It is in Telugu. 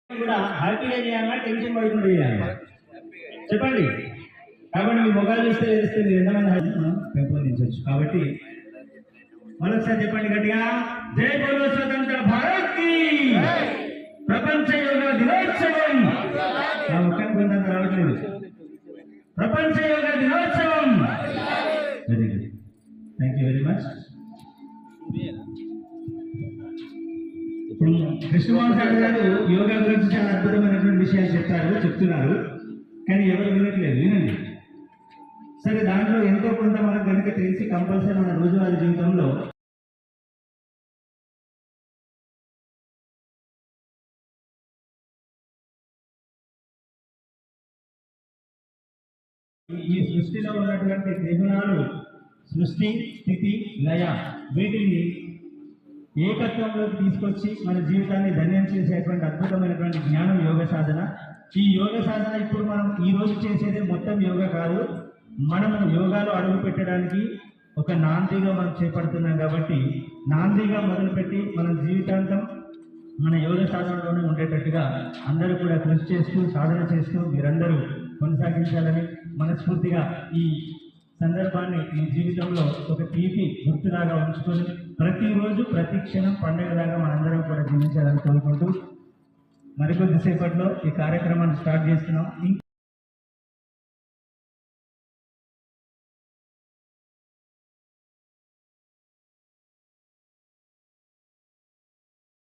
కూడా హ్యాపీగా చేయాలా, టెన్షన్ పడకుండా చేయాలా? చెప్పండి. కాబట్టి మీ మొబైల్ చూస్తే తెలుస్తుంది ఎంతమంది మనం పెంపొందించవచ్చు. కాబట్టి మరొకసారి చెప్పండి గట్టిగా, జై బోలో స్వతంత్ర భారత్ కి, ప్రపంచ యోగా దినోత్సవం. నా ముఖ్యానికి కొంత రావట్లేదు. ప్రపంచ యోగా దినోత్సవం. Very good, thank you very much. ఇప్పుడు కృష్ణమోహన్ సార్ గారు యోగా గురించి చాలా అద్భుతమైనటువంటి విషయాలు చెప్తున్నారు, కానీ ఎవరు వినట్లేదు. వినండి సరే. దాంట్లో ఎంతో కొంత మనకు కనుక తెలిసి కంపల్సరీ మన రోజువారీ జీవితంలో ఈ సృష్టిలో ఉన్నటువంటి త్రిగుణాలు, సృష్టి, స్థితి, లయ, వీటిని ఏకత్వంలోకి తీసుకొచ్చి మన జీవితాన్ని ధన్యం చేసేటువంటి అద్భుతమైనటువంటి జ్ఞానం యోగ సాధన. ఈ యోగ సాధన ఇప్పుడు మనం ఈ రోజు చేసేది మొత్తం యోగా కాదు, మనము యోగాలో అడుగు పెట్టడానికి ఒక నాందిగా మనం చేపడుతున్నాం. కాబట్టి నాందిగా మొదలుపెట్టి మన జీవితాంతం మన యోగ సాధనలోనే ఉండేటట్టుగా అందరూ కూడా కృషి చేస్తూ సాధన చేస్తూ మీరందరూ కొనసాగించాలని మనస్ఫూర్తిగా ఈ సందర్భాన్ని మీ జీవితంలో ఒక తీపి గుర్తులాగా ఉంచుకొని ప్రతిరోజు ప్రతి క్షణం పండుగలాగా మనందరం కూడా జీవించాలని కోరుకుంటూ మరికొద్దిసేపట్లో ఈ కార్యక్రమాన్ని స్టార్ట్ చేస్తున్నాం.